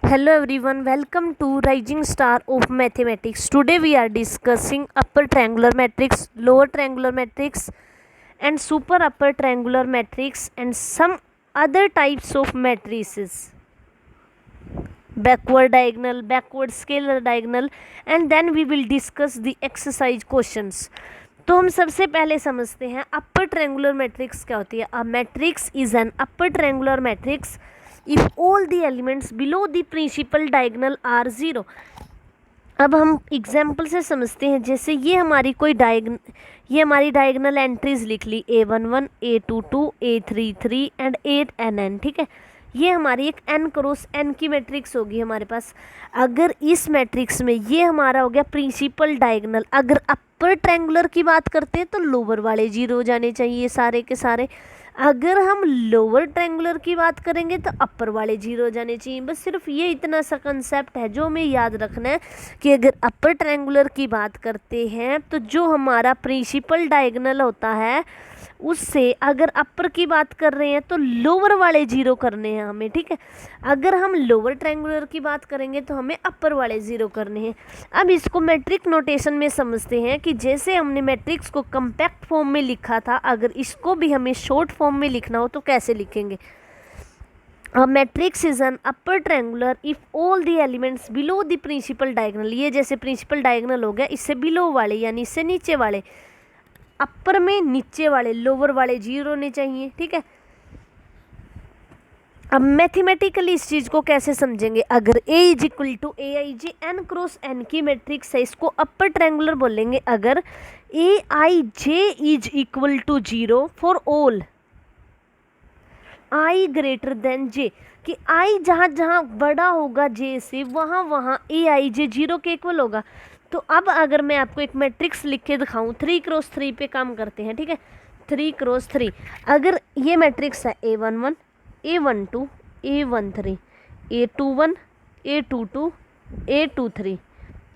Hello everyone, welcome to Rising Star of Mathematics. Today we are discussing upper triangular matrix, lower triangular matrix and super upper triangular matrix and some other types of matrices. Backward diagonal, backward scalar diagonal and then we will discuss the exercise questions. तो हम सबसे पहले समझते हैं अपर triangular matrix क्या होती है. A matrix is an upper triangular matrix if all the elements below the principal diagonal are zero. अब हम एग्जाम्पल से समझते हैं. जैसे ये हमारी डायगोनल एंट्रीज लिख ली A11, A22, A33 and 8nn. ठीक है, ये हमारी एक n क्रॉस n की मैट्रिक्स होगी हमारे पास. अगर इस मैट्रिक्स में ये हमारा हो गया प्रिंसिपल डायगोनल. अगर अपर ट्रायंगुलर की बात करते हैं तो लोअर वाले जीरो हो जाने चाहिए सारे के सारे. अगर हम लोअर ट्रायंगुलर की बात करेंगे तो अपर वाले जीरो हो जाने चाहिए. बस सिर्फ ये इतना सा कंसेप्ट है जो हमें याद रखना है कि अगर अपर ट्रायंगुलर की बात करते हैं तो जो हमारा प्रिंसिपल डायगोनल होता है उससे अगर अपर की बात कर रहे हैं तो लोअर वाले जीरो करने हैं हमें. ठीक है, अगर हम लोअर ट्रायंगुलर की बात करेंगे तो हमें अपर वाले जीरो करने हैं. अब इसको मैट्रिक नोटेशन में समझते हैं कि जैसे हमने मैट्रिक्स को कम्पैक्ट फॉर्म में लिखा था, अगर इसको भी हमें शॉर्ट फॉर्म में लिखना हो तो कैसे लिखेंगे. A matrix is an upper triangular if all the elements below the principal diagonal. ये जैसे प्रिंसिपल डायगोनल हो गया, इससे बिलो वाले यानी इससे नीचे वाले, अपर में नीचे वाले लोअर वाले जीरो होने चाहिए. ठीक है, अब मैथमेटिकली इस चीज़ को कैसे समझेंगे. अगर A is equal to AIJ n cross n की मैट्रिक्स है, इसको अपर ट्रायंगुलर बोलेंगे. अगर AIJ is equal to 0 for all I greater than J, कि I जहाँ जहाँ बड़ा होगा J से वहाँ वहाँ AIJ 0 के इक्वल होगा. तो अब अगर मैं आपको एक मैट्रिक्स लिख के दिखाऊँ, 3 क्रॉस 3 पे काम करते हैं. ठीक है, 3 क्रॉस 3. अगर ये मैट्रिक्स है A11, A12, A13, A21, A22, A23,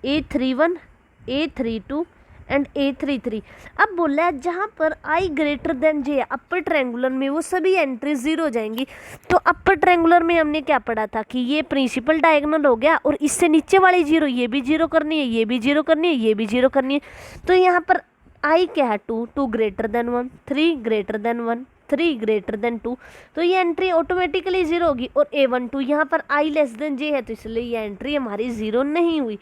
A31, A32 and A33. अब बोला है जहाँ पर I greater than J upper triangular में वो सभी एंट्री जीरो हो जाएंगी. तो अपर ट्रायंगुलर में हमने क्या पढ़ा था कि ये प्रिंसिपल डायगोनल हो गया और इससे नीचे वाली जीरो, ये भी जीरो करनी है, ये भी जीरो करनी है, ये भी जीरो करनी है. तो यहाँ पर I क्या है 2, 2 greater than 1, 3 greater than 1, 3 greater than 2. तो ये एंट्री ऑटोमेटिकली जीरो होगी. और A12 यहाँ पर I लेस देन J है तो इसलिए ये एंट्री हमारी जीरो नहीं हुई.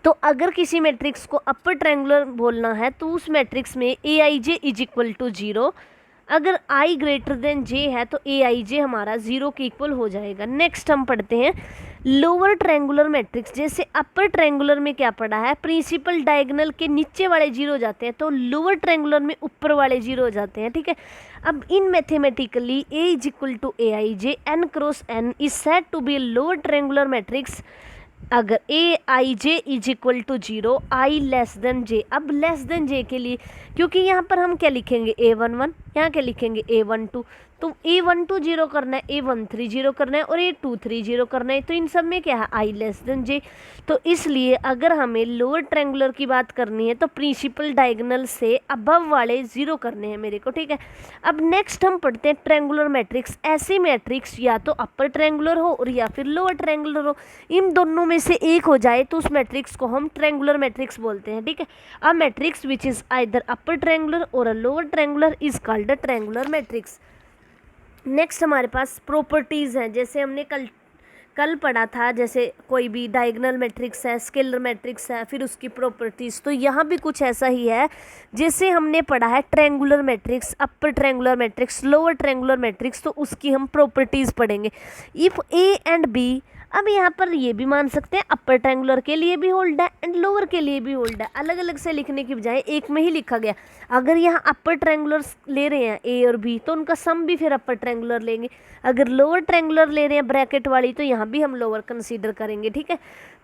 तो अगर किसी मैट्रिक्स को अपर ट्रायंगुलर बोलना है तो उस मैट्रिक्स में AIJ इज इक्वल टू 0. अगर I ग्रेटर देन J है तो AIJ हमारा 0 के इक्वल हो जाएगा. नेक्स्ट हम पढ़ते हैं लोअर ट्रायंगुलर मैट्रिक्स. जैसे अपर ट्रायंगुलर में क्या पढ़ा है, प्रिंसिपल डायगोनल के नीचे वाले जीरो हो जाते हैं तो लोअर ट्रायंगुलर में ऊपर वाले जीरो हो जाते हैं. ठीक है, अब इन mathematically A is equal to AIJ n cross n is said to be lower triangular matrix अगर AIJ is equal to 0, I less than J. अब लेस देन J के लिए क्योंकि यहाँ पर हम क्या लिखेंगे A11, यहाँ क्या लिखेंगे A12. तो A12 जीरो करना है, A13 जीरो करना है और A23 जीरो करना है. तो इन सब में क्या है I लेस देन J. तो इसलिए अगर हमें लोअर ट्रायंगुलर की बात करनी है तो प्रिंसिपल डायगोनल से अबव वाले जीरो करने हैं मेरे को. ठीक है, अब नेक्स्ट हम पढ़ते हैं ट्रायंगुलर मैट्रिक्स. ऐसी मैट्रिक्स या तो अपर ट्रायंगुलर हो और या फिर लोअर ट्रायंगुलर हो, इन दोनों में से एक हो जाए तो उस मैट्रिक्स को हम ट्रायंगुलर मैट्रिक्स बोलते हैं. ठीक है, a matrix which is either upper triangular और a lower triangular is called a triangular matrix. Next हमारे पास प्रॉपर्टीज़ हैं. जैसे हमने कल पढ़ा था, जैसे कोई भी डायगोनल मैट्रिक्स है, स्केलर मैट्रिक्स है, फिर उसकी प्रॉपर्टीज़. तो यहाँ भी कुछ ऐसा ही है जैसे हमने पढ़ा है ट्रायंगुलर मैट्रिक्स, अपर triangular matrix, lower triangular matrix. तो उसकी हम प्रॉपर्टीज़ पढ़ेंगे. इफ़ A एंड B, अब यहाँ पर ये भी मान सकते हैं अपर ट्रायंगुलर के लिए भी होल्ड है एंड लोअर के लिए भी होल्ड है. अलग अलग से लिखने की बजाय एक में ही लिखा गया. अगर यहाँ अपर ट्रायंगुलर ले रहे हैं A और B तो उनका सम भी फिर अपर ट्रायंगुलर लेंगे. अगर लोअर ट्रायंगुलर ले रहे हैं ब्रैकेट वाली तो यहाँ भी हम लोअर कंसीडर करेंगे. ठीक है,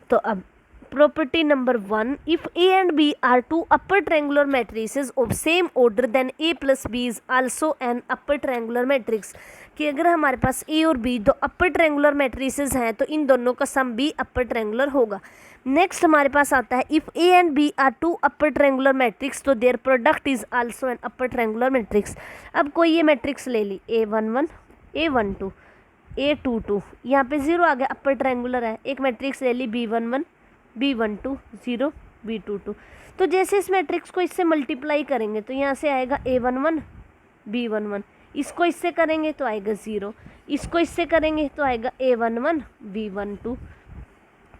तो अब property number 1, if A and B are two upper triangular matrices of same order then A plus B is also an upper triangular matrix. कि अगर हमारे पास A और B दो अपर ट्रायंगुलर मैट्रिसेस हैं तो इन दोनों का सम भी अपर ट्रायंगुलर होगा. नेक्स्ट हमारे पास आता है if A and B are two upper triangular matrix तो their product is also an upper triangular matrix. अब कोई ये मैट्रिक्स ले ली A11, A12, A22, यहाँ पे 0 आ गया, अपर ट्रायंगुलर है। एक मैट्रिक्स ले ली B11, B12, 0, B22। तो जैसे इस मैट्रिक्स को इससे मल्टीप्लाई करेंगे तो यहाँ से आएगा A11, B11, इसको इससे करेंगे तो आएगा 0, इसको इससे करेंगे तो आएगा A11, B12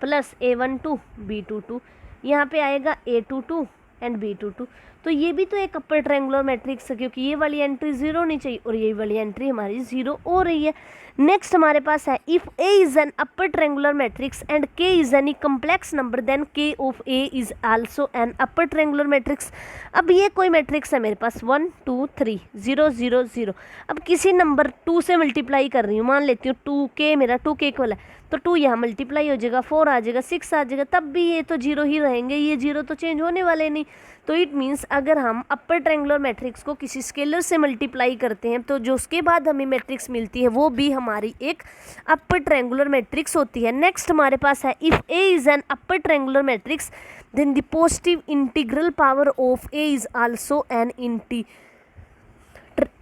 plus A12, B22, यहाँ पे आएगा A22 एंड B22। तो ये भी तो एक अपर ट्रायंगुलर मैट्रिक्स है, क्योंकि ये वाली एंट्री 0 होनी चाहिए और ये वाली एंट्री हमारी 0 हो रही है। नेक्स्ट हमारे पास है if A is an upper triangular matrix and K is any complex number then K of A is also an upper triangular matrix. अब ये कोई मैट्रिक्स है मेरे पास 1 2 3 0 0 0। अब किसी नंबर 2 से मल्टीप्लाई कर रही हूँ, मान लेती हूँ 2K, मेरा 2K इक्वल है, तो 2 यहाँ मल्टीप्लाई हो जाएगा, 4 आ जाएगा, 6 आ जाएगा, तब भी ये तो 0 ही रहेंगे, ये 0 तो चेंज होने वाले नहीं। तो इट मीन्स अगर हम अपर ट्रायंगुलर मैट्रिक्स को किसी स्केलर से मल्टीप्लाई करते हैं तो जो उसके बाद हमें मैट्रिक्स मिलती है वो भी हमारी एक अपर ट्रायंगुलर मैट्रिक्स होती है। नेक्स्ट हमारे पास है if A is an upper triangular matrix then the positive integral power of A is also an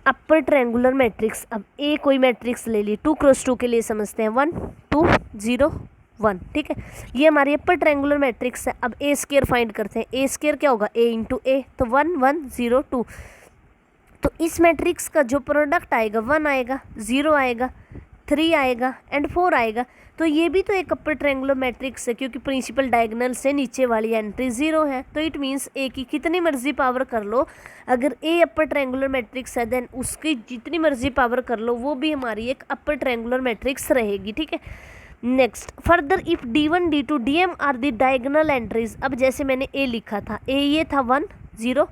upper triangular matrix. अब A कोई मैट्रिक्स ले ली, 2 क्रॉस 2 के लिए समझते हैं, 1 2 0 1, ठीक है, ये हमारी अपर ट्रायंगुलर मैट्रिक्स है। अब A स्क्वायर फाइंड करते हैं, A स्क्वायर क्या होगा, A इंटू A, तो 1 1 0 2। तो इस मैट्रिक्स का जो प्रोडक्ट आएगा 1 आएगा, 0 आएगा, 3 आएगा एंड 4 आएगा। तो ये भी तो एक अपर ट्रायंगुलर मैट्रिक्स है, क्योंकि प्रिंसिपल डायगोनल से नीचे वाली एंट्री 0 है। तो इट मीन्स A की कितनी मर्जी पावर कर लो, अगर A अपर ट्रायंगुलर मैट्रिक्स है देन उसकी जितनी मर्जी पावर कर लो वो भी हमारी एक अपर ट्रायंगुलर मैट्रिक्स रहेगी, ठीक है। Next further if D1 D2 DM are the diagonal entries. अब जैसे मैंने A लिखा था, A ये था 1 0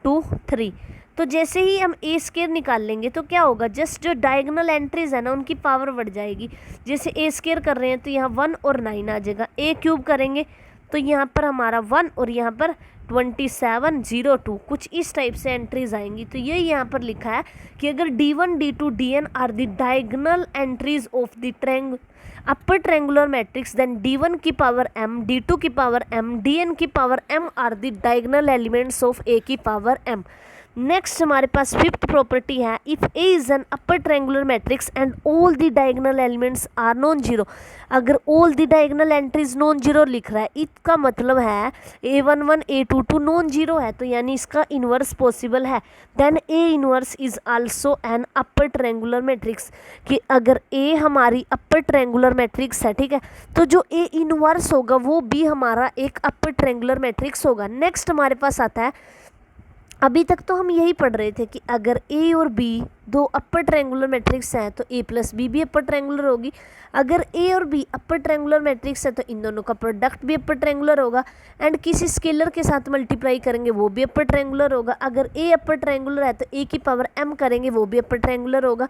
2 3, तो जैसे ही हम A स्क्वायर निकाल लेंगे तो क्या होगा, जस्ट जो डायगोनल एंट्रीज है ना उनकी पावर बढ़ जाएगी। जैसे A स्क्वायर कर रहे हैं तो यहाँ 1 और 9 आ जाएगा, A क्यूब करेंगे तो यहाँ पर हमारा 1 और यहाँ पर 27 0 2 कुछ इस टाइप से एंट्रीज आएंगी। तो ये यहाँ पर लिखा है कि अगर D1 D2 DN are the diagonal entries of the upper triangular matrix then D1 की पावर m, D2 की पावर m, DN की power m are the diagonal elements of A की पावर m। नेक्स्ट हमारे पास fifth property है if A is an upper triangular matrix and all the diagonal elements are non zero. अगर all the diagonal entries non zero लिख रहा है, इसका मतलब है A11 A22 नॉन जीरो है, तो यानी इसका इन्वर्स पॉसिबल है। Then A inverse is also an upper triangular matrix, कि अगर A हमारी अपर ट्रायंगुलर मैट्रिक्स है, ठीक है, तो जो A इन्वर्स होगा वो भी हमारा एक अपर ट्रायंगुलर मैट्रिक्स होगा। नेक्स्ट हमारे पास आता है, अभी तक तो हम यही पढ़ रहे थे कि अगर A और B दो अपर ट्रायंगुलर मैट्रिक्स हैं तो A प्लस बी भी अपर ट्रायंगुलर होगी। अगर A और B अपर ट्रायंगुलर मैट्रिक्स है तो इन दोनों का प्रोडक्ट भी अपर ट्रायंगुलर होगा, एंड किसी स्केलर के साथ मल्टीप्लाई करेंगे वो भी अपर ट्रायंगुलर होगा। अगर A अपर ट्रायंगुलर है तो A की पावर m करेंगे वो भी अपर ट्रायंगुलर होगा।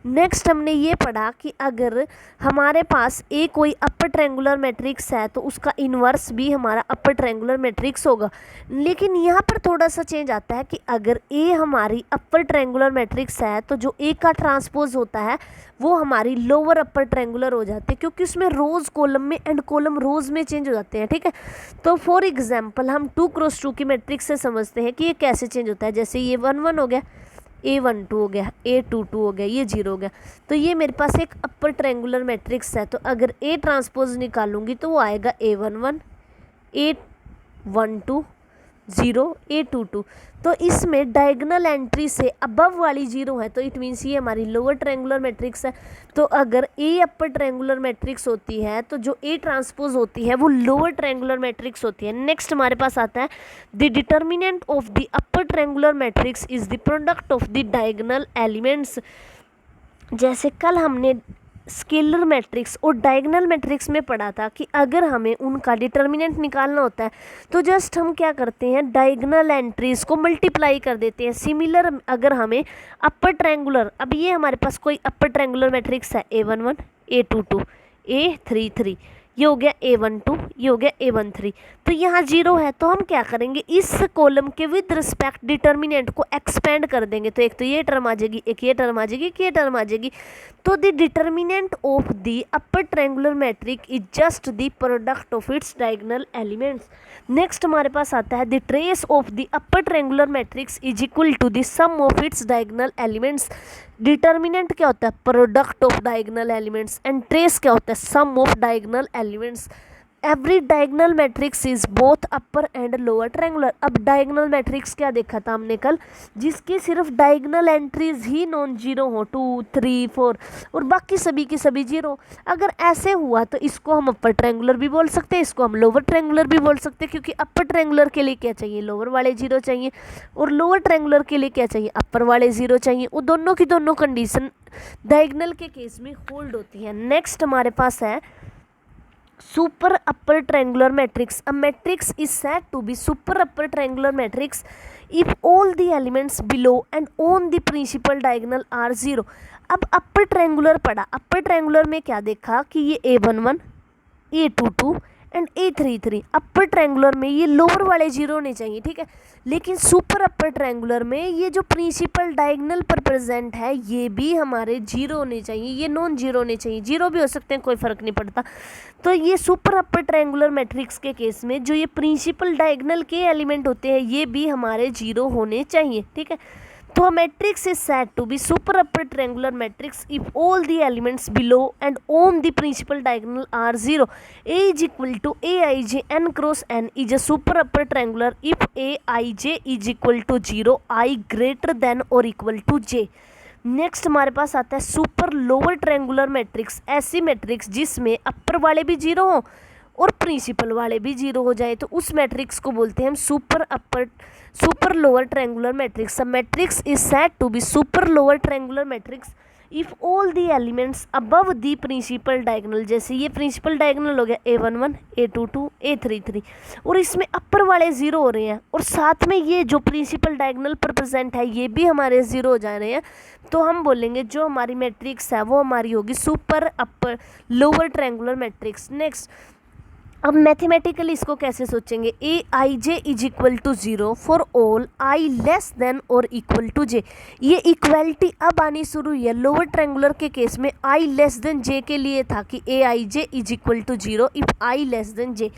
नेक्स्ट हमने ये पढ़ा कि अगर हमारे पास A कोई अपर ट्रायंगुलर मैट्रिक्स है तो उसका इन्वर्स भी हमारा अपर ट्रायंगुलर मैट्रिक्स होगा। लेकिन यहाँ पर थोड़ा सा चेंज आता है कि अगर A हमारी अपर ट्रायंगुलर मैट्रिक्स है तो जो A का ट्रांसपोज होता है वो हमारी लोअर अपर ट्रायंगुलर हो जाती है, क्योंकि उसमें रोज कॉलम में एंड कॉलम रोज में चेंज हो जाते हैं, ठीक है। तो फॉर एग्जांपल हम 2 क्रॉस 2 की मैट्रिक्स से समझते हैं कि ये कैसे चेंज होता है। जैसे ये 1 1 हो गया, A12 हो गया, A22 हो गया, ये 0 हो गया, तो ये मेरे पास एक अपर ट्रायंगुलर मैट्रिक्स है। तो अगर A ट्रांसपोज निकालूंगी तो वो आएगा A11 A12 0 A22। तो इसमें डायगोनल एंट्री से अबव वाली 0 है, तो इट मीन्स ये हमारी लोअर ट्रायंगुलर मैट्रिक्स है। तो अगर A अपर ट्रायंगुलर मैट्रिक्स होती है तो जो A ट्रांसपोज होती है वो लोअर ट्रायंगुलर मैट्रिक्स होती है। नेक्स्ट हमारे पास आता है the determinant of the upper triangular matrix is the product of the diagonal elements. जैसे कल हमने स्केलर मैट्रिक्स और डायगोनल मैट्रिक्स में पढ़ा था कि अगर हमें उनका डिटर्मिनेंट निकालना होता है तो जस्ट हम क्या करते हैं, डायगोनल एंट्रीज को मल्टीप्लाई कर देते हैं। सिमिलर अगर हमें अपर ट्रायंगुलर, अब ये हमारे पास कोई अपर ट्रायंगुलर मैट्रिक्स है A11 A22 A33, ये हो गया A12, ये हो गया A13, तो यहाँ 0 है, तो हम क्या करेंगे, इस कॉलम के विद रिस्पेक्ट डिटर्मिनेंट को एक्सपेंड कर देंगे। तो एक तो ये टर्म आ जाएगी, एक ये टर्म आ जाएगी, एक ये टर्म आ जाएगी। तो the determinant of the upper triangular matrix is just the product of its diagonal elements. Next हमारे पास आता है the trace of the upper triangular matrix is equal to the sum of its diagonal elements. Determinant क्या होता है, product of diagonal elements, and trace क्या होता है, sum of diagonal elements. Every diagonal matrix is both upper and lower triangular. अब diagonal matrix क्या देखा था हमने कल, जिसकी सिर्फ डायगोनल एंट्रीज ही नॉन जीरो हो, 2 3 4, और बाकी सभी की सभी जीरो। अगर ऐसे हुआ तो इसको हम अपर ट्रायंगुलर भी बोल सकते हैं, इसको हम लोअर ट्रायंगुलर भी बोल सकते हैं, क्योंकि अपर ट्रायंगुलर के लिए क्या चाहिए, लोअर वाले जीरो चाहिए, और लोअर ट्रायंगुलर के लिए क्या चाहिए, अपर वाले जीरो चाहिए। वो दोनों की दोनों कंडीशन डायगोनल के केस में होल्ड होती है। नेक्स्ट हमारे पास है super upper triangular matrix. A matrix is said to be super upper triangular matrix if all the elements below and on the principal diagonal are zero. अब upper triangular पढ़ा, upper triangular में क्या देखा कि ये A11 A22 and A33, upper triangular में ये lower वाले जीरो होने चाहिए, ठीक है। लेकिन सुपर अपर ट्रायंगुलर में ये जो प्रिंसिपल डायगोनल पर प्रेजेंट है ये भी हमारे जीरो होने चाहिए, ये नॉन जीरो होने चाहिए, जीरो भी हो सकते हैं, कोई फर्क नहीं पड़ता। तो ये सुपर अपर ट्रायंगुलर मैट्रिक्स के केस में जो ये प्रिंसिपल डायगोनल के एलिमेंट होते हैं ये भी हमारे जीरो होने चाहिए, ठीक है। तो a matrix is said to be super upper triangular matrix if all the elements below and on the principal diagonal are zero. A is equal to Aij n cross n is a super upper triangular if Aij is equal to 0, I greater than or equal to j. Next हमारे पास आता है super lower triangular matrix, ऐसी matrix जिसमें अपर वाले भी zero हों और प्रिंसिपल वाले भी जीरो हो जाए, तो उस मैट्रिक्स को बोलते हैं हम super lower triangular matrix. A matrix is said to be super lower triangular matrix if all the elements above the principal diagonal, जैसे ये प्रिंसिपल डायगोनल हो गया A11 A22 A33, और इसमें अपर वाले जीरो हो रहे हैं और साथ में ये जो प्रिंसिपल डायगोनल पर प्रेजेंट है ये भी हमारे जीरो हो जा रहे हैं, तो हम बोलेंगे जो हमारी मैट्रिक्स है वो हमारी होगी super upper lower triangular matrix. Next, अब मैथमेटिकली इसको कैसे सोचेंगे, A I J is equal to 0 for all I less than और इक्वल टू जे। ये इक्वलिटी अब आनी शुरू हुई है, लोअर ट्रायंगुलर के केस में आई लेस देन जे के लिए था कि A I J is equal to 0 if I less than J.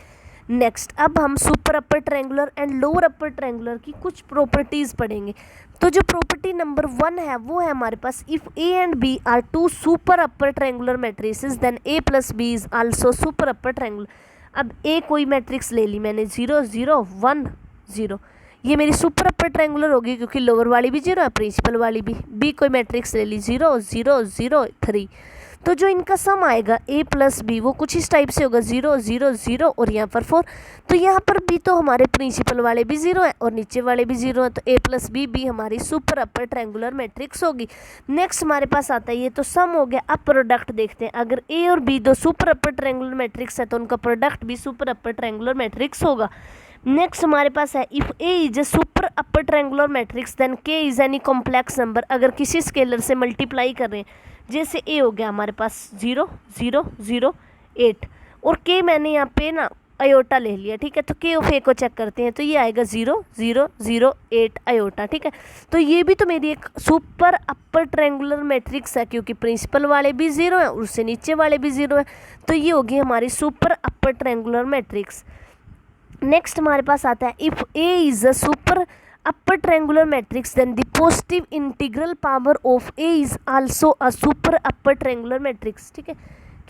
Next, अब हम super upper triangular and lower upper triangular की कुछ प्रॉपर्टीज़ पढ़ेंगे। तो जो प्रॉपर्टी नंबर 1 है वो है हमारे पास, if A and B are two super upper triangular matrices then A plus B is also super upper triangular. अब ए कोई मैट्रिक्स ले ली मैंने 0 0 1 0, ये मेरी सुपर अपर ट्रायंगुलर होगी क्योंकि लोअर वाली भी जीरो है प्रिंसिपल वाली भी। बी कोई मैट्रिक्स ले ली 0 0 0 3, तो जो इनका सम आएगा ए प्लस बी वो कुछ इस टाइप से होगा 0 0 0 और यहाँ पर 4। तो यहाँ पर भी तो हमारे प्रिंसिपल वाले भी जीरो है और नीचे वाले भी जीरो है, तो ए प्लस बी भी हमारी सुपर अपर ट्रायंगुलर मैट्रिक्स होगी। नेक्स्ट हमारे पास आता है, ये तो सम हो गया। अब प्रोडक्ट देखते हैं, अगर ए और बी दो सुपर अपर ट्रायंगुलर मैट्रिक्स है तो उनका प्रोडक्ट भी सुपर अपर ट्रायंगुलर मैट्रिक्स होगा। नेक्स्ट हमारे पास है, if A is a super upper triangular matrix then K is any complex number. अगर किसी स्केलर से मल्टीप्लाई कर रहे हैं, जैसे ए हो गया हमारे पास 0 0 0 8 और के मैंने यहाँ पे ना आयोटा ले लिया, ठीक है। तो के ऑफ ए को चेक करते हैं तो ये आएगा 0 0 0 8 आयोटा, ठीक है। तो ये भी तो मेरी एक सुपर अपर ट्रायंगुलर मैट्रिक्स है क्योंकि प्रिंसिपल वाले भी जीरो हैं और उससे नीचे वाले भी जीरो है, तो ये होगी हमारी super upper triangular matrix. Next हमारे पास आता है, if A is a super upper triangular matrix then the positive integral power of A is also a super upper triangular matrix, ठीक है।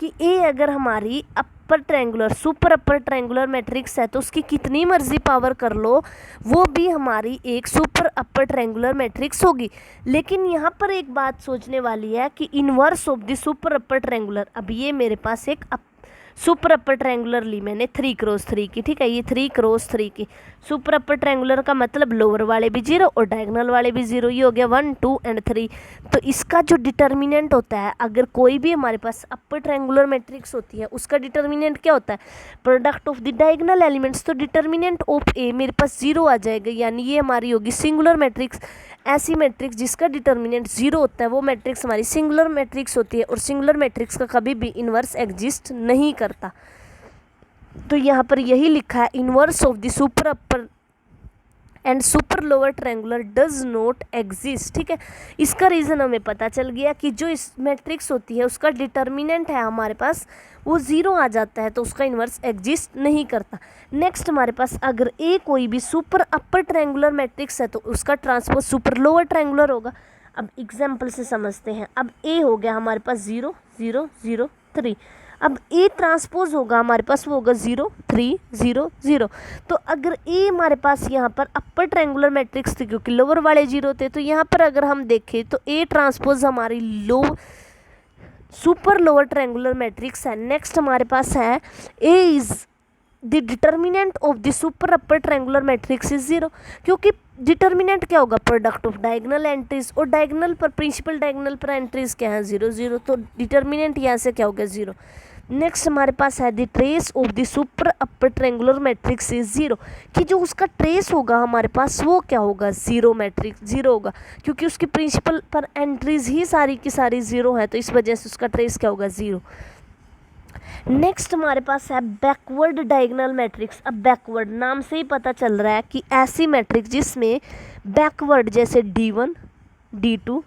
कि A अगर हमारी upper triangular super upper triangular matrix है तो उसकी कितनी मर्जी पावर कर लो वो भी हमारी एक सुपर अपर ट्रायंगुलर मैट्रिक्स होगी। लेकिन यहाँ पर एक बात सोचने वाली है कि inverse of the super upper triangular, अब ये मेरे पास एक सुपर अपर ट्रायंगुलर ली मैंने 3 क्रॉस 3 की, ठीक है। ये 3 क्रॉस 3 की सुपर अपर ट्रायंगुलर का मतलब लोअर वाले भी जीरो और डायगोनल वाले भी जीरो, ये हो गया 1 2 एंड 3। तो इसका जो डिटर्मिनेंट होता है, अगर कोई भी हमारे पास अपर ट्रायंगुलर मैट्रिक्स होती है उसका डिटर्मिनेंट क्या होता है, product of the diagonal elements. तो डिटर्मिनेंट ऑफ ए मेरे पास 0 आ जाएगा, यानी ये हमारी होगी सिंगुलर मैट्रिक्स। ऐसी मैट्रिक्स जिसका डिटर्मिनेंट 0 होता है वो मैट्रिक्स हमारी सिंगुलर मैट्रिक्स होती है और सिंगुलर मैट्रिक्स का कभी भी इन्वर्स एग्जिस्ट नहीं करता। तो यहाँ पर यही लिखा है, inverse of the super upper and super lower triangular does not exist, ठीक है। इसका रीज़न हमें पता चल गया कि जो इस मैट्रिक्स होती है उसका डिटर्मिनेंट है हमारे पास वो 0 आ जाता है तो उसका इन्वर्स एग्जिस्ट नहीं करता। नेक्स्ट हमारे पास, अगर ए कोई भी सुपर अपर ट्रायंगुलर मैट्रिक्स है तो उसका ट्रांसपोज सुपर लोअर ट्रायंगुलर होगा। अब एग्जाम्पल से समझते हैं। अब ए हो गया हमारे पास 0 0 0 3। अब ए ट्रांसपोज होगा हमारे पास, वो होगा 0 3 0 0। तो अगर ए हमारे पास यहाँ पर अपर ट्रायंगुलर मैट्रिक्स थी क्योंकि लोअर वाले 0 थे, तो यहाँ पर अगर हम देखें तो ए ट्रांसपोज हमारी सुपर लोअर ट्रायंगुलर मैट्रिक्स है। नेक्स्ट हमारे पास है A is the determinant of the super upper triangular matrix is 0, क्योंकि डिटर्मिनेंट क्या होगा, प्रोडक्ट ऑफ डायगोनल एंट्रीज, और डायगोनल पर प्रिंसिपल डायगोनल पर एंट्रीज क्या है 0 0, तो डिटर्मिनेंट यहाँ से क्या होगा 0। नेक्स्ट हमारे पास है the trace of the super upper triangular matrix is 0, कि जो उसका ट्रेस होगा हमारे पास वो क्या होगा 0 मैट्रिक्स 0 होगा, क्योंकि उसकी प्रिंसिपल पर एंट्रीज ही सारी की सारी 0 है, तो इस वजह से उसका ट्रेस क्या होगा 0। नेक्स्ट हमारे पास है बैकवर्ड डायगोनल मैट्रिक्स। अब बैकवर्ड नाम से ही पता चल रहा है कि ऐसी मैट्रिक्स जिसमें बैकवर्ड जैसे D1 D2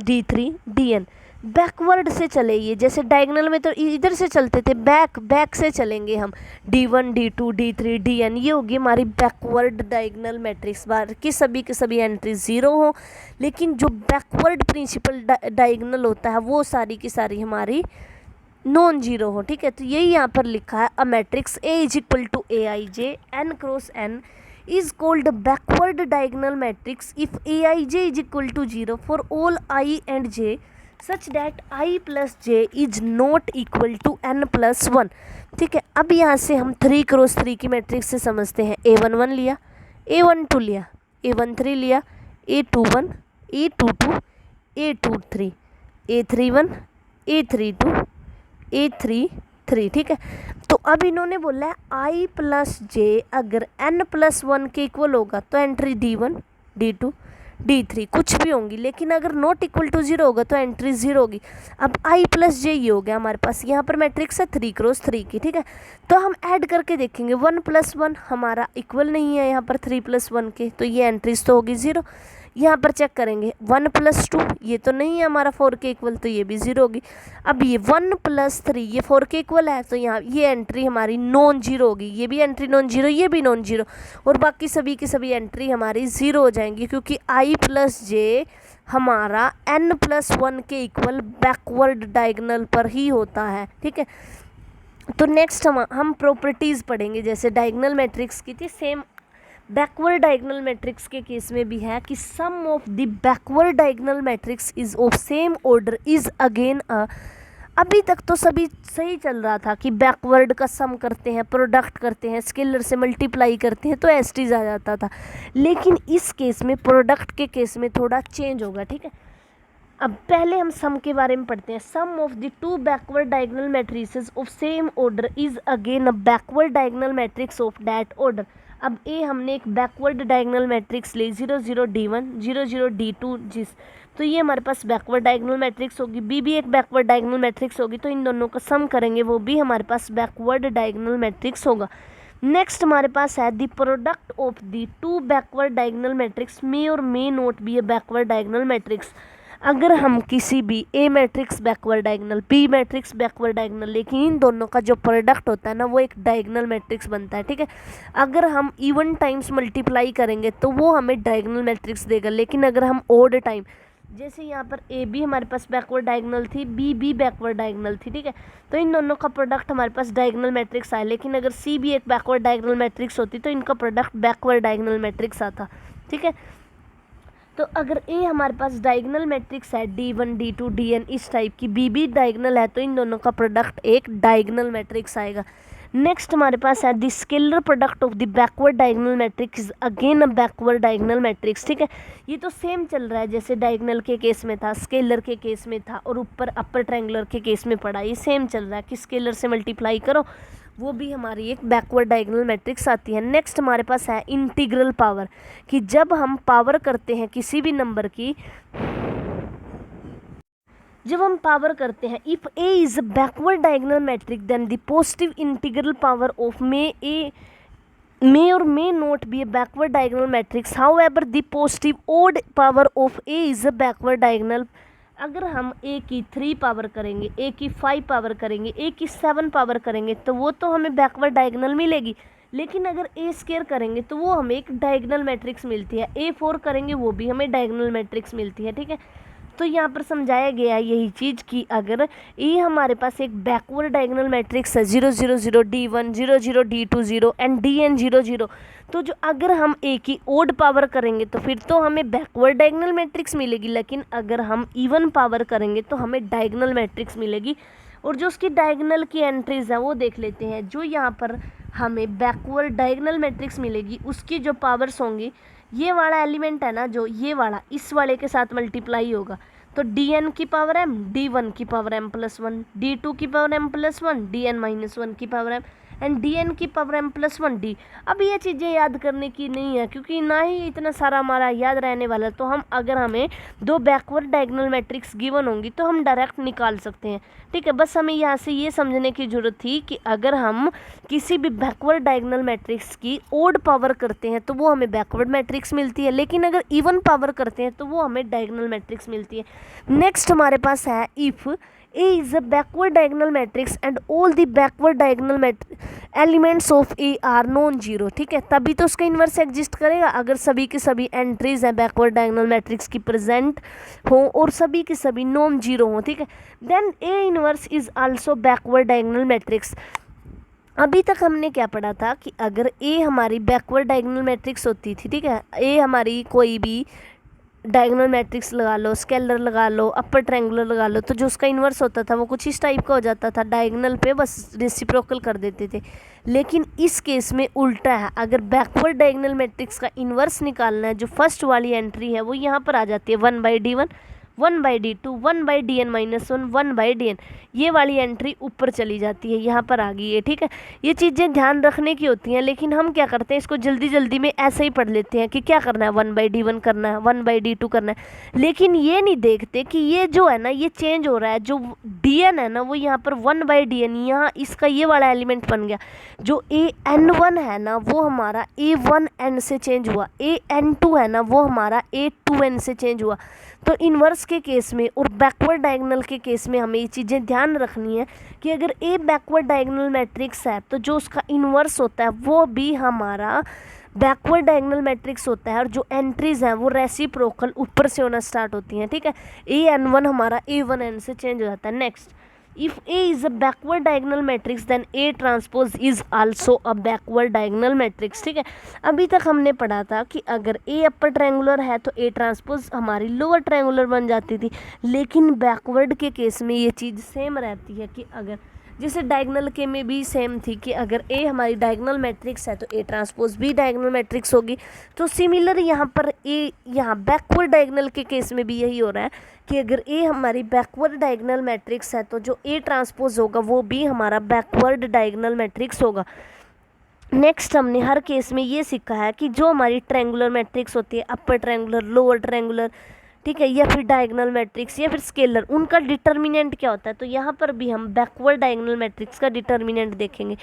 D3 DN backward से चले, ये जैसे डायगोनल में तो इधर से चलते थे, बैक से चलेंगे हम, D1 D2 D3 DN, ये होगी हमारी बैकवर्ड डायगोनल मैट्रिक्स। बार की सभी एंट्री 0 हो, लेकिन जो बैकवर्ड प्रिंसिपल डायगोनल होता है वो सारी की सारी हमारी नॉन जीरो हो। ठीक है, तो यही यहाँ पर लिखा है, a matrix A is equal to AIJ n cross n is called backward diagonal matrix if Aij is equal to 0 for all I and j such that I plus j is not equal to n plus 1। ठीक है, अब यहाँ से हम 3 cross 3 की matrix से समझते हैं। A11 लिया, A12 लिया, A13 लिया, A21 A22 A23 A31 A32 A33। ठीक है, तो अब इन्होंने बोला है I प्लस जे अगर n प्लस 1 के इक्वल होगा तो एंट्री D1 D2 D3 कुछ भी होंगी, लेकिन अगर नॉट इक्वल टू 0 होगा तो एंट्री 0 होगी। अब I प्लस जे ये हो गया हमारे पास, यहाँ पर मैट्रिक्स है 3 क्रॉस 3 की। ठीक है, तो हम ऐड करके देखेंगे 1 प्लस 1 हमारा इक्वल नहीं है यहाँ पर 3 प्लस 1 के, तो ये एंट्रीज तो होगी 0। यहाँ पर चेक करेंगे 1 प्लस 2 ये तो नहीं है हमारा 4 के इक्वल, तो ये भी 0 होगी। अब ये 1 प्लस 3 ये 4 के इक्वल है, तो यहाँ ये एंट्री हमारी नॉन जीरो होगी, ये भी एंट्री नॉन जीरो, ये भी नॉन जीरो, और बाकी सभी की सभी एंट्री हमारी 0 हो जाएंगी, क्योंकि I प्लस जे हमारा n प्लस 1 के इक्वल बैकवर्ड डायगोनल पर ही होता है। ठीक है, तो नेक्स्ट हम प्रॉपर्टीज़ पढ़ेंगे, जैसे डायगोनल मैट्रिक्स की थी, सेम बैकवर्ड डायगोनल मैट्रिक्स के केस में भी है कि sum of the backward diagonal matrix is of same order is again a. अभी तक तो सभी सही चल रहा था कि बैकवर्ड का सम करते हैं, प्रोडक्ट करते हैं, स्केलर से मल्टीप्लाई करते हैं तो एसटीज आ जाता था, लेकिन इस केस में प्रोडक्ट के केस में थोड़ा चेंज होगा। ठीक है, अब पहले हम सम के बारे में पढ़ते हैं। Sum of the two backward diagonal matrices of same order is again a backward diagonal matrix of that order. अब ए हमने एक बैकवर्ड डायगोनल मैट्रिक्स ली 0 0 D1 0 0 D2 जिस, तो ये हमारे पास बैकवर्ड डायगोनल मैट्रिक्स होगी। बी भी एक बैकवर्ड डायगोनल मैट्रिक्स होगी, तो इन दोनों का सम करेंगे वो भी हमारे पास बैकवर्ड डायगोनल मैट्रिक्स होगा। नेक्स्ट हमारे पास है the product of the two backward diagonal matrix may और may not be a backward diagonal matrix. अगर हम किसी भी A matrix backward diagonal, B matrix backward diagonal, लेकिन इन दोनों का जो प्रोडक्ट होता है ना वो एक डायगोनल मैट्रिक्स बनता है। ठीक है, अगर हम इवन टाइम्स मल्टीप्लाई करेंगे तो वो हमें डायगोनल मैट्रिक्स देगा, लेकिन अगर हम ओड टाइम, जैसे यहाँ पर ए बी हमारे पास बैकवर्ड डायगोनल थी, बी बी बैकवर्ड डायगोनल थी, ठीक है, तो इन दोनों का प्रोडक्ट हमारे पास डायगोनल मैट्रिक्स आया। लेकिन अगर सी भी एक बैकवर्ड डायगोनल मैट्रिक्स होती तो इनका प्रोडक्ट बैकवर्ड डायगोनल मैट्रिक्स आता। ठीक है, तो अगर ए हमारे पास डायगोनल मैट्रिक्स है D1 D2 DN इस टाइप की, बी भी डायगोनल है, तो इन दोनों का प्रोडक्ट एक डायगोनल मैट्रिक्स आएगा। नेक्स्ट हमारे पास है the scalar product of the backward diagonal matrix again a backward diagonal matrix. ठीक है, ये तो सेम चल रहा है जैसे डायगोनल के केस में था, स्केलर के केस में था, और ऊपर अपर ट्रायंगुलर के केस में पड़ा, ये सेम चल रहा है कि स्केलर से मल्टीप्लाई करो वो भी हमारी एक बैकवर्ड डायगोनल मैट्रिक्स आती है। नेक्स्ट हमारे पास है इंटीग्रल पावर, कि जब हम पावर करते हैं किसी भी नंबर की, जब हम पावर करते हैं, if A is a backward diagonal matrix then the positive integral power of may or may not be a backward diagonal matrix. However, the positive odd power of A is a backward diagonal. अगर हम A की 3 power करेंगे, A की 5 power करेंगे, A की 7 power करेंगे, तो वो तो हमें बैकवर्ड डायगोनल मिलेगी, लेकिन अगर ए स्क्वायर करेंगे तो वो हमें एक डायगोनल मैट्रिक्स मिलती है, A4 करेंगे वो भी हमें डायगोनल मैट्रिक्स मिलती है, ठीक है। तो यहाँ पर समझाया गया है यही चीज़ कि अगर ये हमारे पास एक बैकवर्ड डायगोनल मैट्रिक्स है 0 0 0 D1 0 0 D2 0 एंड DN 0 0, तो जो अगर हम ए की ओड पावर करेंगे तो फिर तो हमें बैकवर्ड डायगोनल मैट्रिक्स मिलेगी, लेकिन अगर हम इवन पावर करेंगे तो हमें डायगोनल मैट्रिक्स मिलेगी। और जो उसकी डायगोनल की एंट्रीज है वो देख लेते हैं। जो यहाँ पर हमें बैकवर्ड डायगोनल मैट्रिक्स मिलेगी उसकी जो पावर्स होंगी, ये वाला एलिमेंट है ना जो ये वाला, इस वाले के साथ मल्टीप्लाई होगा, तो dn की पावर m, d1 की पावर m प्लस 1, d2 की power m plus 1, dn minus 1 की पावर m एंड dn की पावर m प्लस 1d। अब ये चीज़ें याद करने की नहीं है क्योंकि ना ही इतना सारा हमारा याद रहने वाला, तो हम अगर हमें दो बैकवर्ड डायगोनल मैट्रिक्स गिवन होंगी तो हम डायरेक्ट निकाल सकते हैं, ठीक है। बस हमें यहाँ से ये समझने की ज़रूरत थी कि अगर हम किसी भी बैकवर्ड डायगोनल मैट्रिक्स की ओड पावर करते हैं तो वो हमें बैकवर्ड मैट्रिक्स मिलती है, लेकिन अगर इवन पावर करते हैं तो वो हमें डायगोनल मैट्रिक्स मिलती है। नेक्स्ट हमारे पास है if A is a backward diagonal matrix and all the backward diagonal elements of A are non-zero, ठीक है। तभी तो उसका इन्वर्स एग्जिस्ट करेगा अगर सभी की सभी एंट्रीज हैं बैकवर्ड डायगोनल मैट्रिक्स की प्रेजेंट हो और सभी की सभी नॉन जीरो हो, ठीक है। Then A inverse is also backward diagonal matrix. अभी तक हमने क्या पढ़ा था कि अगर A हमारी बैकवर्ड डायगोनल मैट्रिक्स होती थी, ठीक है, A हमारी कोई भी डायगोनल मैट्रिक्स लगा लो, स्केलर लगा लो, अपर ट्रायंगुलर लगा लो, तो जो उसका इन्वर्स होता था वो कुछ इस टाइप का हो जाता था, डायगोनल पे बस रेसिप्रोकल कर देते थे। लेकिन इस केस में उल्टा है, अगर बैकवर्ड डायगोनल मैट्रिक्स का इन्वर्स निकालना है, जो फर्स्ट वाली एंट्री है वो यहाँ पर आ जाती है 1/D1 1/D2 1/Dn minus 1 1/Dn, ये वाली एंट्री ऊपर चली जाती है, यहाँ पर आ गई है, ठीक है। ये चीज़ें ध्यान रखने की होती हैं, लेकिन हम क्या करते हैं इसको जल्दी जल्दी में ऐसे ही पढ़ लेते हैं कि क्या करना है 1/D1 करना है 1/D2 करना है, लेकिन ये नहीं देखते कि ये जो है ना ये चेंज हो रहा है, जो Dn है ना वो यहाँ पर 1/Dn, यहाँ इसका ये वाला एलिमेंट बन गया, जो An1 है ना वो हमारा A1n से चेंज हुआ, An2 है ना वो हमारा A2n से चेंज हुआ। तो इन्वर्स के केस में और बैकवर्ड डायगोनल के केस में हमें ये चीज़ें ध्यान रखनी है कि अगर ए बैकवर्ड डायगोनल मैट्रिक्स है तो जो उसका इन्वर्स होता है वो भी हमारा बैकवर्ड डायगोनल मैट्रिक्स होता है, और जो एंट्रीज हैं वो रेसिप्रोकल ऊपर से होना स्टार्ट होती हैं, ठीक है। An1 हमारा A1n से चेंज हो जाता है। Next, if A is a backward diagonal matrix then A transpose is also a backward diagonal matrix, ठीक है। अभी तक हमने पढ़ा था कि अगर A अपर ट्रायंगुलर है तो A ट्रांसपोज हमारी लोअर ट्रायंगुलर बन जाती थी, लेकिन बैकवर्ड के केस में ये चीज़ सेम रहती है कि अगर जैसे डायगोनल के में भी सेम थी कि अगर A हमारी डायगोनल मैट्रिक्स है तो A ट्रांसपोज भी डायगोनल मैट्रिक्स होगी। तो सिमिलर यहाँ पर यहाँ बैकवर्ड डायगोनल के केस में भी यही हो रहा है कि अगर A हमारी बैकवर्ड डायगोनल मैट्रिक्स है तो जो A ट्रांसपोज होगा वो भी हमारा बैकवर्ड डायगोनल मैट्रिक्स होगा। नेक्स्ट, हमने हर केस में ये सीखा है कि जो हमारी ट्रायंगुलर मैट्रिक्स होती है, अपर ट्रायंगुलर, लोअर ट्रायंगुलर, ठीक है, या फिर डायगोनल मैट्रिक्स या फिर स्केलर, उनका डिटर्मिनेंट क्या होता है। तो यहाँ पर भी हम बैकवर्ड डायगोनल मैट्रिक्स का डिटर्मिनेंट देखेंगे।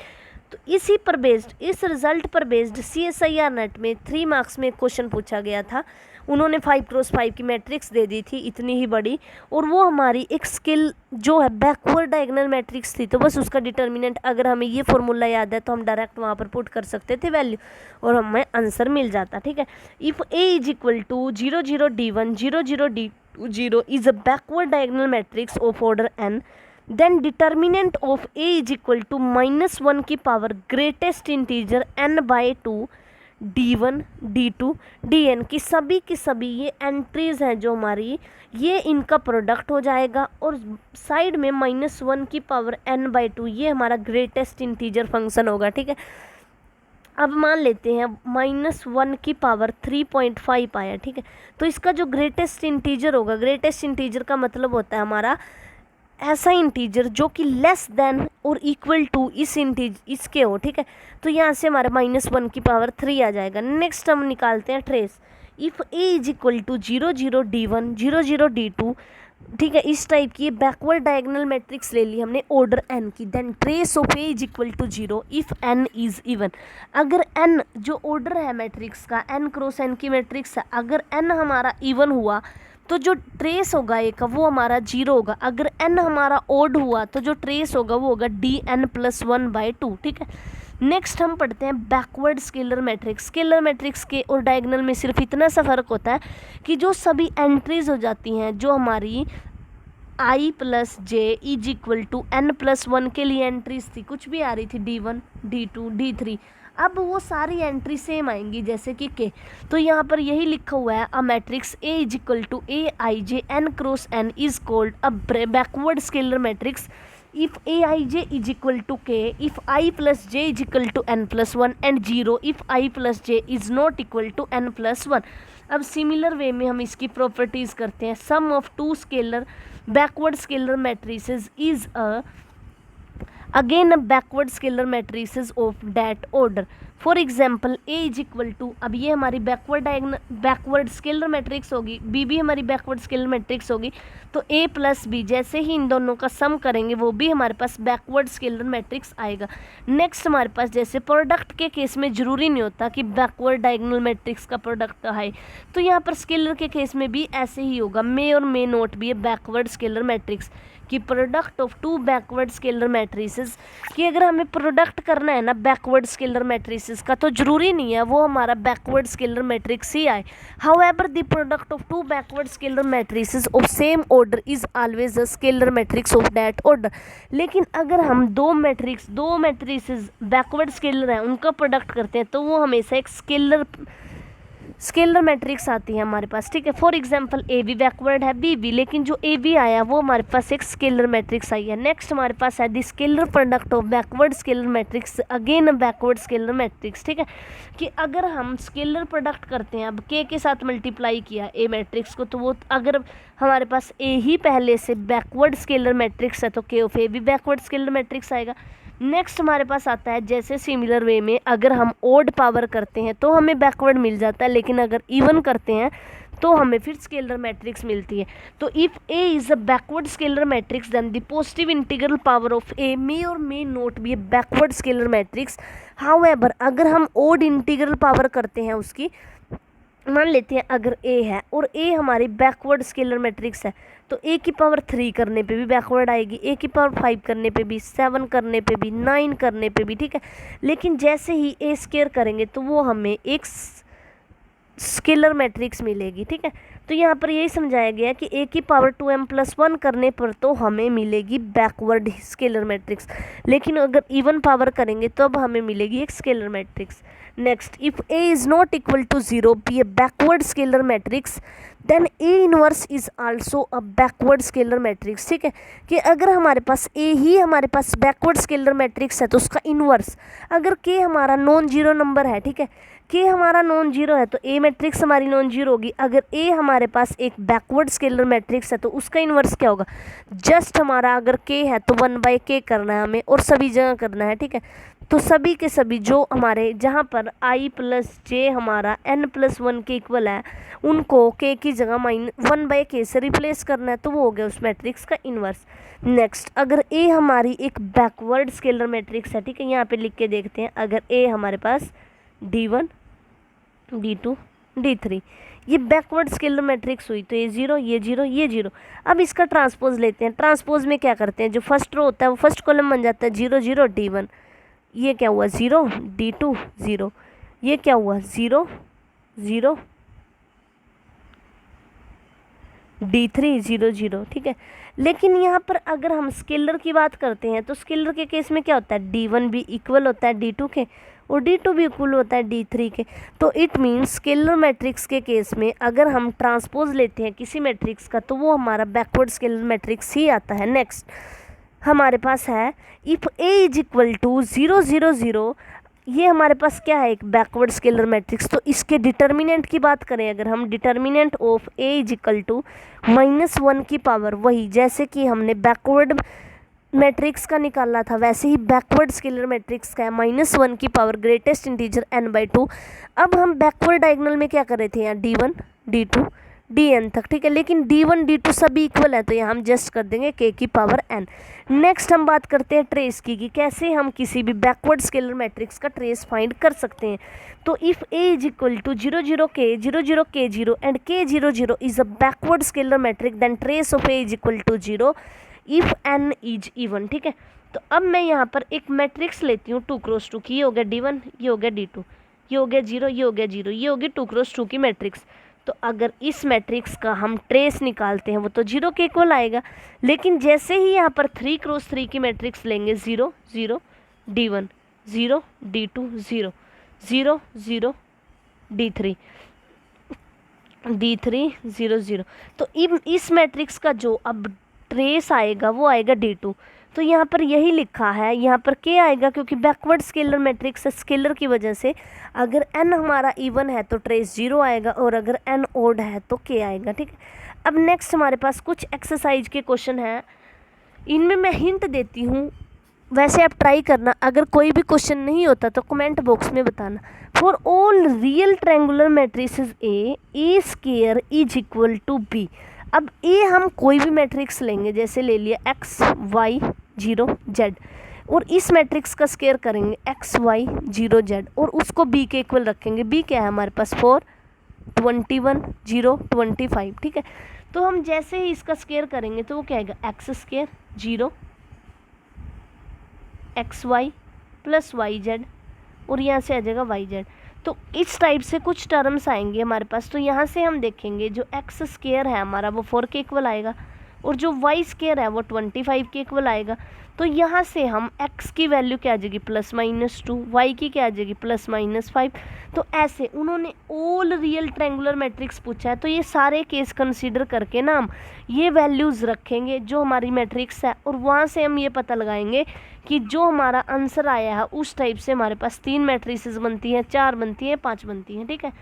तो इसी पर बेस्ड, इस रिजल्ट पर बेस्ड CSIR नेट में 3 मार्क्स में एक क्वेश्चन पूछा गया था। उन्होंने 5x5 की मैट्रिक्स दे दी थी इतनी ही बड़ी, और वो हमारी एक स्केल जो है बैकवर्ड डायगोनल मैट्रिक्स थी, तो बस उसका डिटर्मिनेंट अगर हमें ये फॉर्मूला याद है तो हम डायरेक्ट वहाँ पर पुट कर सकते थे वैल्यू और हमें आंसर मिल जाता, ठीक है। If A is equal to 0 0 D1 0 0 D2 0 is a backward diagonal matrix of order n, then determinant of A is equal to -1 की power greatest integer n/2 D1 D2 Dn की सभी ये entries हैं जो हमारी, ये इनका प्रोडक्ट हो जाएगा, और साइड में -1 की पावर n/2 ये हमारा ग्रेटेस्ट इंटीजर फंक्शन होगा, ठीक है। अब मान लेते हैं -1 की पावर 3.5 आया, ठीक है। तो इसका जो ग्रेटेस्ट इंटीजर होगा, ग्रेटेस्ट इंटीजर का मतलब होता है हमारा ऐसा इंटीजर जो कि लेस देन और इक्वल टू इसके हो, ठीक है। तो यहाँ से हमारा -1 की पावर 3 आ जाएगा। नेक्स्ट हम निकालते हैं trace. If A is equal to 0 0 D1 0 0 D2, ठीक है, इस टाइप की बैकवर्ड डायगोनल मैट्रिक्स ले ली हमने ऑर्डर n की, then trace of A is equal to 0 if n is even. अगर n जो ऑर्डर है मैट्रिक्स का, n क्रॉस n की मैट्रिक्स है, अगर n हमारा इवन हुआ तो जो ट्रेस होगा A का वो हमारा 0 होगा। अगर n हमारा ओड हुआ तो जो ट्रेस होगा वो होगा Dn + 1/2, ठीक है। नेक्स्ट हम पढ़ते हैं backward scalar matrix. Scalar matrix के और डायगोनल में सिर्फ इतना सा फ़र्क होता है कि जो सभी एंट्रीज हो जाती हैं, जो हमारी i plus j is equal to n+1 के लिए एंट्रीज थी, कुछ भी आ रही थी d1 d2 d3, अब वो सारी एंट्री सेम आएंगी जैसे कि k। तो यहाँ पर यही लिखा हुआ है, a matrix A is equal to a I j n cross n is called a backward scalar matrix if aij is equal to k, if I plus j is equal to n+1 and 0 if I plus j is not equal to n+1। अब similar way में हम इसकी properties करते हैं। Sum of two scalar backward scalar matrices is again a backward scalar matrices of that order. For example A is equal to, अब ये हमारी backward scalar matrix होगी, बी भी हमारी बैकवर्ड स्केलर मैट्रिक्स होगी, तो ए प्लस बी जैसे ही इन दोनों का सम करेंगे वो भी हमारे पास बैकवर्ड स्केलर मैट्रिक्स आएगा। नेक्स्ट हमारे पास जैसे प्रोडक्ट के केस में ज़रूरी नहीं होता कि बैकवर्ड डायगोनल मैट्रिक्स का प्रोडक्ट आए, तो यहाँ पर स्केलर के केस में भी ऐसे ही होगा। मे और may not be a backward scalar matrix कि product of two backward scalar matrices, कि अगर हमें प्रोडक्ट करना है ना बैकवर्ड स्केलर मैट्रिसेस का, तो ज़रूरी नहीं है वो हमारा बैकवर्ड स्केलर मैट्रिक्स ही आए। However the product of two backward scalar matrices of same order is always a scalar matrix of that order. लेकिन अगर हम दो मैट्रिसेस बैकवर्ड स्केलर हैं उनका प्रोडक्ट करते हैं तो वो हमेशा एक स्केलर मैट्रिक्स आती है हमारे पास, ठीक है। For example a b backward है, बी बी, लेकिन जो ए बी आया वो हमारे पास एक स्केलर मैट्रिक्स आई है। नेक्स्ट हमारे पास है the scalar product of backward scalar matrix again a backward scalar matrix, ठीक है। कि अगर हम स्केलर प्रोडक्ट करते हैं, अब के साथ मल्टीप्लाई किया ए मैट्रिक्स को, तो वो अगर हमारे पास ए ही पहले से बैकवर्ड स्केलर मैट्रिक्स है तो के ऑफ ए भी बैकवर्ड स्केलर मैट्रिक्स आएगा। नेक्स्ट हमारे पास आता है जैसे सिमिलर वे में अगर हम ओड पावर करते हैं तो हमें बैकवर्ड मिल जाता है, लेकिन अगर इवन करते हैं तो हमें फिर स्केलर मैट्रिक्स मिलती है। तो if A is a backward scalar matrix then the positive integral power of A may और may not be a backward scalar matrix. However अगर हम ओड इंटीग्रल पावर करते हैं उसकी, मान लेते हैं अगर ए है और ए हमारी बैकवर्ड स्केलर मैट्रिक्स है, तो ए की पावर 3 करने पे भी बैकवर्ड आएगी, ए की पावर 5 करने पे भी, 7 करने पे भी, 9 करने पे भी, ठीक है। लेकिन जैसे ही ए स्केयर करेंगे तो वो हमें एक स्केलर मैट्रिक्स मिलेगी, ठीक है। तो यहाँ पर यही समझाया गया कि ए की पावर 2m+1 करने पर तो हमें मिलेगी बैकवर्ड स्केलर मैट्रिक्स, लेकिन अगर इवन पावर करेंगे तो अब हमें मिलेगी एक scalar matrix. Next, if a is not equal to 0 b a backward scalar matrix then a inverse is also a backward scalar matrix, ठीक है। कि अगर हमारे पास ए ही हमारे पास बैकवर्ड स्केलर मैट्रिक्स है तो उसका इनवर्स, अगर के हमारा नॉन जीरो नंबर है, ठीक है, के हमारा नॉन जीरो है तो ए मैट्रिक्स हमारी नॉन जीरो होगी। अगर ए हमारे पास एक बैकवर्ड स्केलर मैट्रिक्स है तो उसका इन्वर्स क्या होगा, जस्ट हमारा अगर के है तो 1/k करना है हमें और सभी जगह करना है, ठीक है। तो सभी के सभी जो हमारे जहाँ पर i प्लस जे हमारा n+1 के इक्वल है उनको k की जगह -1/k से रिप्लेस करना है, तो वो हो गया उस मैट्रिक्स का इन्वर्स। नेक्स्ट, अगर a हमारी एक बैकवर्ड स्केलर मैट्रिक्स है, ठीक है, यहाँ पे लिख के देखते हैं। अगर a हमारे पास d1 d2 d3 ये बैकवर्ड स्केलर मैट्रिक्स हुई तो ये 0 ये 0 ये 0। अब इसका ट्रांसपोज लेते हैं। ट्रांसपोज में क्या करते हैं, जो फर्स्ट रो होता है वो फर्स्ट कॉलम बन जाता है 0 0 d1, ये क्या हुआ 0 d2 0, ये क्या हुआ 0 0 d3 0 0, ठीक है। लेकिन यहाँ पर अगर हम स्केलर की बात करते हैं तो स्केलर के केस में क्या होता है, d1 भी इक्वल होता है d2 के और d2 भी इक्वल होता है d3 के। तो इट मीन्स स्केलर मैट्रिक्स के केस में अगर हम ट्रांसपोज लेते हैं किसी मैट्रिक्स का तो वो हमारा बैकवर्ड स्केलर मैट्रिक्स ही आता है। नेक्स्ट हमारे पास है if a is equal to 0 0 0, ये हमारे पास क्या है, एक बैकवर्ड स्केलर मैट्रिक्स। तो इसके डिटर्मिनेंट की बात करें अगर हम, determinant of a is equal to -1 की पावर, वही जैसे कि हमने बैकवर्ड मैट्रिक्स का निकाला था वैसे ही बैकवर्ड स्केलर मैट्रिक्स का है -1 की पावर ग्रेटेस्ट इंटीजर n/2। अब हम बैकवर्ड डायगोनल में क्या कर रहे थे, यहाँ d1 d2 dn तक, ठीक है। लेकिन d1 d2 सभी इक्वल है तो यहाँ हम जस्ट कर देंगे k की पावर n। नेक्स्ट हम बात करते हैं ट्रेस की, कि कैसे हम किसी भी बैकवर्ड स्केलर मैट्रिक्स का ट्रेस फाइंड कर सकते हैं। तो if a is equal to 0 0 k 0 0 k 0 and k 0 0 is a backward scalar matrix then trace of a is equal to 0 if n is even, ठीक है। तो अब मैं यहाँ पर एक मैट्रिक्स लेती हूँ 2x2 की, ये हो गया D1, ये हो गया D2, ये हो गया 0, ये हो गया 0, ये होगी 2x2 की मैट्रिक्स। तो अगर इस मैट्रिक्स का हम ट्रेस निकालते हैं वो तो 0 के इक्वल आएगा, लेकिन जैसे ही यहाँ पर 3x3 की मैट्रिक्स लेंगे 0 0 D1 0 D2 0 0 0 D3 0 0, तो इस मैट्रिक्स का जो अब ट्रेस आएगा वो आएगा D2। तो यहाँ पर यही लिखा है, यहाँ पर k आएगा क्योंकि बैकवर्ड स्केलर मैट्रिक्स है, स्केलर की वजह से अगर n हमारा इवन है तो ट्रेस 0 आएगा और अगर n ओड है तो k आएगा। ठीक है, अब नेक्स्ट हमारे पास कुछ एक्सरसाइज के क्वेश्चन हैं, इनमें मैं हिंट देती हूँ, वैसे आप ट्राई करना, अगर कोई भी क्वेश्चन नहीं होता तो कमेंट बॉक्स में बताना। For all real triangular matrices a square is equal to b. अब ए हम कोई भी मैट्रिक्स लेंगे, जैसे ले लिया x y 0 z, और इस मैट्रिक्स का स्क्वायर करेंगे x y 0 z और उसको b के इक्वल रखेंगे। b क्या है हमारे पास 4 21 0 25। ठीक है, तो हम जैसे ही इसका स्क्वायर करेंगे तो वो क्या आएगा x square 0 x y plus y z और यहाँ से आ जाएगा वाई जेड। तो इस टाइप से कुछ टर्म्स आएंगे हमारे पास। तो यहाँ से हम देखेंगे जो एक्स स्क्वायर है हमारा वो 4 के इक्वल आएगा और जो वाई स्क्वायर है वो 25 के इक्वल आएगा। तो यहाँ से हम x की वैल्यू क्या आ जाएगी +-2, y की क्या आ जाएगी +-5। तो ऐसे उन्होंने ऑल रियल ट्रायंगुलर मैट्रिक्स पूछा है, तो ये सारे केस कंसीडर करके ना हम ये वैल्यूज़ रखेंगे जो हमारी मैट्रिक्स है, और वहाँ से हम ये पता लगाएंगे कि जो हमारा आंसर आया है उस टाइप से हमारे पास 3 मैट्रिसेस बनती हैं, 4 बनती हैं, 5 बनती हैं। ठीक है,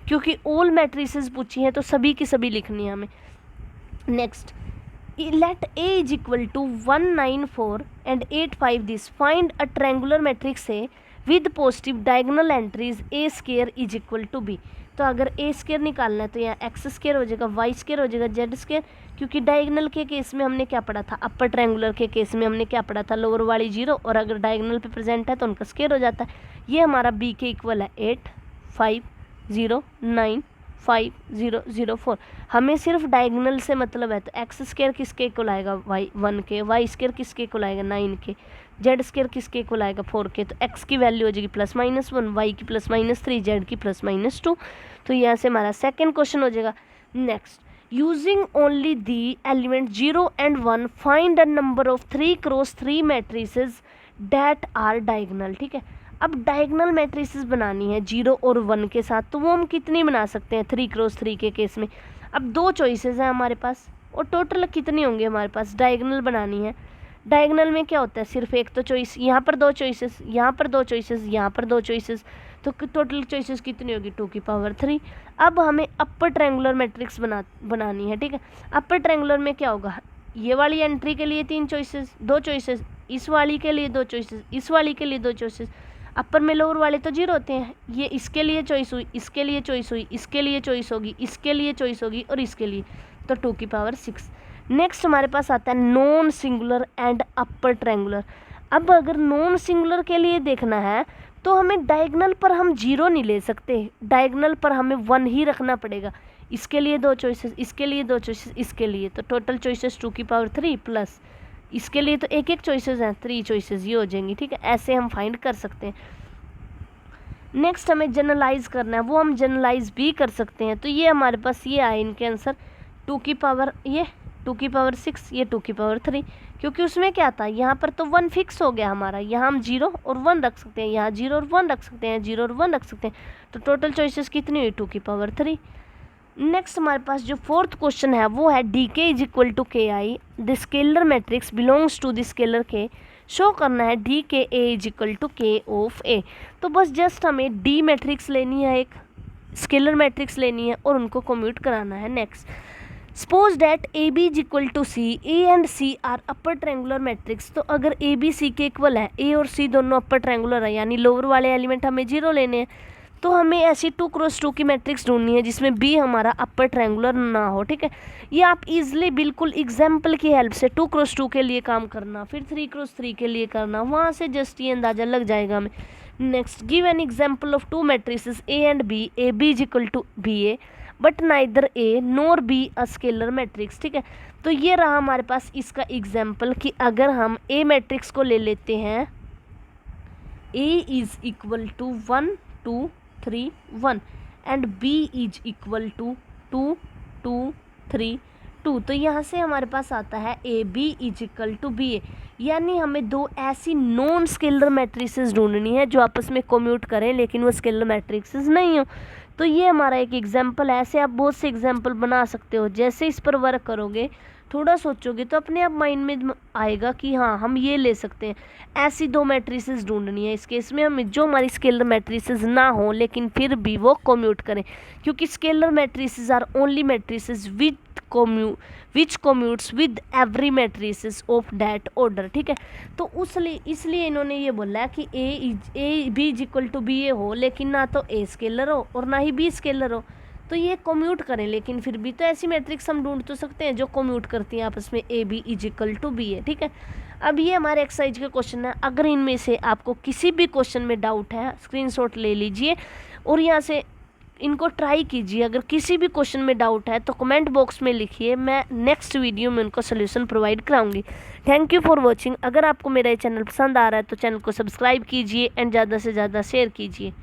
क्योंकि ऑल मैट्रिसेस पूछी हैं तो सभी की सभी लिखनी है हमें। Next, let A is equal to 194 and 85 this, find a triangular matrix A with positive diagonal entries A square is equal to B। तो अगर A स्क्वायर निकालना है तो यहाँ x स्क्वायर हो जाएगा, y स्क्वायर हो जाएगा, z स्क्वायर, क्योंकि डायगोनल के केस में हमने क्या पढ़ा था, अपर ट्रायंगुलर के केस में हमने क्या पढ़ा था, लोअर वाली 0 और अगर डायगोनल पे प्रेजेंट है तो उनका स्क्वायर हो जाता है। ये हमारा B के इक्वल है 8 5 0 9 5 0 0 4। हमें सिर्फ डायगोनल से मतलब है, तो एक्स स्क्वायर किसके इक्वल आएगा वाई 1 के, वाई स्क्वायर किसके इक्वल आएगा 9 के, जेड स्क्वायर किसके इक्वल आएगा 4 के। तो एक्स की वैल्यू हो जाएगी +-1, वाई की +-3, जेड की +-2। तो यहाँ से हमारा सेकेंड क्वेश्चन हो जाएगा। Next, using only the element 0 and 1 find a number of 3x3 matrices that are diagonal. ठीक है, अब डायगोनल मैट्रिसेस बनानी है 0 और 1 के साथ, तो वो हम कितनी बना सकते हैं 3x3 के केस में। अब 2 चॉइसेस हैं हमारे पास और टोटल कितनी होंगी हमारे पास, डायगोनल बनानी है। डायगोनल में क्या होता है, सिर्फ एक तो चॉइस, यहाँ पर 2 चॉइसेस, यहाँ पर 2 चॉइसेस, यहाँ पर 2 चॉइसेस, तो टोटल चॉइसेस कितनी होगी 2⁻3। अब हमें अपर ट्रायंगुलर मैट्रिक्स बनानी है। ठीक है, अपर ट्रायंगुलर में क्या होगा, ये वाली एंट्री के लिए 3 चॉइसेस, 2 चॉइसेस, इस वाली के लिए 2 चॉइसेस, इस वाली के लिए 2 चॉइसेस। अपर में लोअर वाले तो 0 होते हैं, ये इसके लिए चॉइस हुई, इसके लिए चॉइस हुई, इसके लिए चॉइस होगी, इसके लिए चॉइस होगी और इसके लिए, तो 2⁻6। नेक्स्ट हमारे पास आता है non singular and upper triangular. अब अगर नॉन सिंगुलर के लिए देखना है तो हमें डायगोनल पर हम 0 नहीं ले सकते, डायगोनल पर हमें 1 ही रखना पड़ेगा। इसके लिए 2 चॉइसेस, इसके लिए 2 चॉइसेस, इसके लिए, तो टोटल चॉइसेस 2⁻3 प्लस इसके लिए तो एक चॉइसेस हैं, 3 चॉइसेस ये हो जाएंगी। ठीक है, ऐसे हम फाइंड कर सकते हैं। नेक्स्ट हमें जनरलाइज करना है, वो हम जनरलाइज भी कर सकते हैं। तो ये हमारे पास ये आए इनके आंसर 2⁻6, ये 2⁻3, क्योंकि उसमें क्या था, यहाँ पर तो 1 फिक्स हो गया हमारा, यहाँ हम 0 और 1 रख सकते हैं, यहाँ 0 और 1 रख सकते हैं, 0 और 1 रख सकते हैं, तो टोटल चॉइसेस कितनी हुई 2⁻3। नेक्स्ट हमारे पास जो फोर्थ क्वेश्चन है वो है dk is equal to ki, the scalar matrix belongs to the scalar k। Show करना है dk a is equal to k of a। तो बस जस्ट हमें d मैट्रिक्स लेनी है, एक स्केलर मैट्रिक्स लेनी है और उनको कम्यूट कराना है। Next, suppose that a B is equal to c, a and c are upper triangular matrix. तो अगर ए बी सी के इक्वल है, ए और सी दोनों अपर ट्रायंगुलर है, यानी लोअर वाले एलिमेंट हमें 0 लेने हैं, तो हमें ऐसी 2x2 की मैट्रिक्स ढूंढनी है जिसमें बी हमारा अपर ट्रायंगुलर ना हो। ठीक है, ये आप इजीली बिल्कुल एग्जाम्पल की हेल्प से 2x2 के लिए काम करना, फिर 3x3 के लिए करना, वहाँ से जस्ट ये अंदाज़ा लग जाएगा हमें। Next, give an example of 2 matrices a and b, a B is equal to B a. But neither a nor b a scalar matrix. ठीक है, तो ये रहा हमारे पास इसका एग्जाम्पल कि अगर हम ए मैट्रिक्स को ले लेते हैं, A is equal to 1 2 3 1 and B is equal to 2 2 3 2, तो यहाँ से हमारे पास आता है A B is equal to B A, यानी हमें दो ऐसी नॉन स्केलर मैट्रिसेस ढूंढनी है जो आपस में कम्यूट करें लेकिन वो स्केलर मैट्रिसेस नहीं हो। तो ये हमारा एक एग्जाम्पल है। ऐसे आप बहुत से एग्जाम्पल बना सकते हो। जैसे इस पर वर्क करोगे, थोड़ा सोचोगे तो अपने आप माइंड में आएगा कि हाँ हम ये ले सकते हैं। ऐसी दो मैट्रिसेस ढूंढनी है। इस केस में हमें जो हमारी स्केलर मैट्रिसेस ना हो लेकिन फिर भी वो कम्यूट करें, क्योंकि scalar matrices are only matrices which commutes with every matrices of that order. ठीक है, तो इसलिए इन्होंने ये बोला है कि A B is equal to B A हो लेकिन ना तो ए स्केलर हो और ना ही बी स्केलर हो, तो ये कम्यूट करें लेकिन फिर भी। तो ऐसी मैट्रिक्स हम ढूंढ तो सकते हैं जो कम्यूट करती हैं आपस में A B is equal to B A. ठीक है, अब ये हमारे एक्सरसाइज के क्वेश्चन है। अगर इनमें से आपको किसी भी क्वेश्चन में डाउट है, स्क्रीनशॉट ले लीजिए और यहाँ से इनको ट्राई कीजिए। अगर किसी भी क्वेश्चन में डाउट है तो कमेंट बॉक्स में लिखिए, मैं नेक्स्ट वीडियो में उनको सोल्यूशन प्रोवाइड कराऊंगी। Thank you for watching. अगर आपको मेरा ये चैनल पसंद आ रहा है तो चैनल को सब्सक्राइब कीजिए एंड ज़्यादा से ज़्यादा शेयर कीजिए।